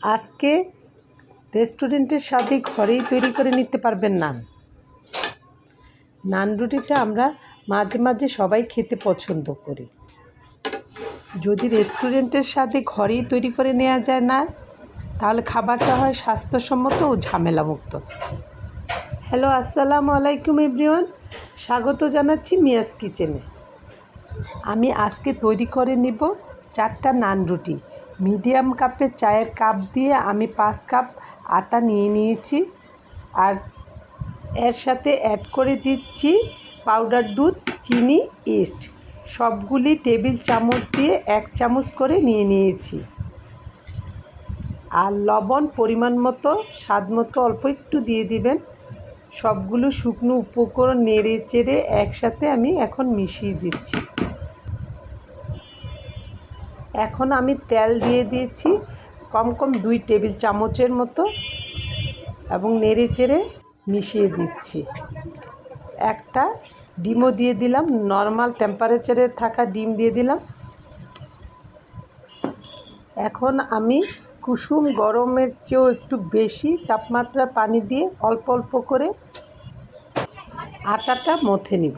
আজকে রেস্টুরেন্টের স্বাদে ঘরেই তৈরি করে নিতে পারবেন নান রুটিটা আমরা মাঝে মাঝে সবাই খেতে পছন্দ করি। যদি রেস্টুরেন্টের স্বাদে ঘরেই তৈরি করে নেওয়া যায় না, তাহলে খাবারটা হয় স্বাস্থ্যসম্মত ও ঝামেলামুক্ত। হ্যালো, আসসালামু আলাইকুম এভরিওয়ান, স্বাগত জানাচ্ছি মিয়াস কিচেনে। আমি আজকে তৈরি করে নিব 4টা নান রুটি। মিডিয়াম কাপের চায়ের কাপ দিয়ে আমি 5 কাপ আটা নিয়ে নিয়েছি, আর এর সাথে অ্যাড করে দিচ্ছি পাউডার দুধ, চিনি, ইস্ট। সবগুলি টেবিল চামচ দিয়ে 1 চামচ করে নিয়ে নিয়েছি। আর লবণ পরিমাণ মতো, স্বাদ মতো অল্প একটু দিয়ে দিবেন। সবগুলো শুকনো উপকরণ নেড়ে চেড়ে একসাথে আমি এখন মিশিয়ে দিচ্ছি। এখন আমি তেল দিয়ে দিয়েছি কম 2 টেবিল চামচের মতো, এবং নেড়ে চেড়ে মিশিয়ে দিচ্ছি। একটা ডিমও দিয়ে দিলাম, নর্মাল টেম্পারেচারে থাকা ডিম দিয়ে দিলাম। এখন আমি কুসুম গরমের চেয়েও একটু বেশি তাপমাত্রার পানি দিয়ে অল্প অল্প করে আটাটা মথে নিব।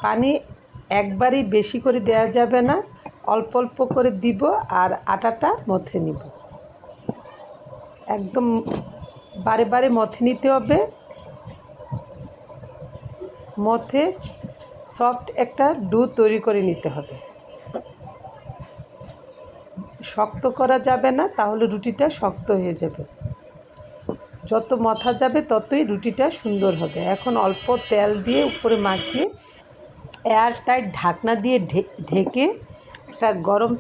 পানি একবারই বেশি করে দেওয়া যাবে না, অল্প অল্প করে দিব আর আটাটা মথে নিব। একদম বারে বারে মথে নিতে হবে। মথে সফট একটা ডো তৈরি করে নিতে হবে। শক্ত করা যাবে না, তাহলে রুটিটা শক্ত হয়ে যাবে। যত মথা যাবে ততই রুটিটা সুন্দর হবে। এখন অল্প তেল দিয়ে উপরে মাখিয়ে এয়ার টাইট ঢাকনা দিয়ে ঢেকে একটা গরম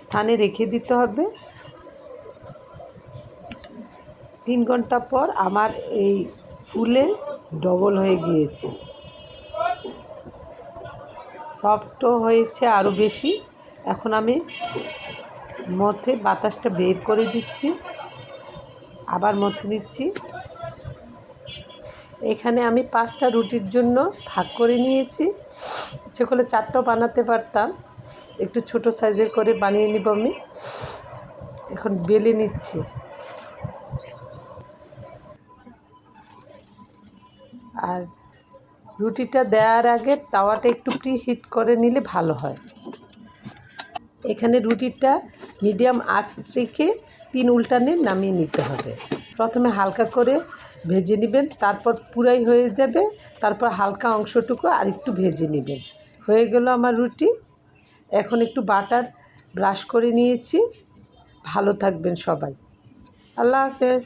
স্থানে রেখে দিতে হবে। 3 ঘন্টা পর আমার এই ফুলে ডবল হয়ে গিয়েছে, সফটও হয়েছে আরও বেশি। এখন আমি মথে বাতাসটা বের করে দিচ্ছি, আবার মথে নিচ্ছি। এখানে আমি 5টা রুটির জন্য ভাগ করে নিয়েছি। ইচ্ছে করলে 4টাও বানাতে পারতাম, একটু ছোট সাইজের করে বানিয়ে নিব আমি। এখন বেলে নিচ্ছি। আর রুটিটা দেওয়ার আগে তাওয়াটা একটু প্রিহিট করে নিলে ভালো হয়। এখানে রুটিটা মিডিয়াম আঁচ রেখে 3 উল্টানে নামিয়ে নিতে হবে। প্রথমে হালকা করে ভেজে নেবেন, তারপর পুরাই হয়ে যাবে, তারপর হালকা অংশটুকু আর একটু ভেজে নেবেন। হয়ে গেল আমার রুটি। এখন একটু বাটার ব্রাশ করে নিয়েছি। ভালো থাকবেন সবাই। আল্লাহ হাফেজ।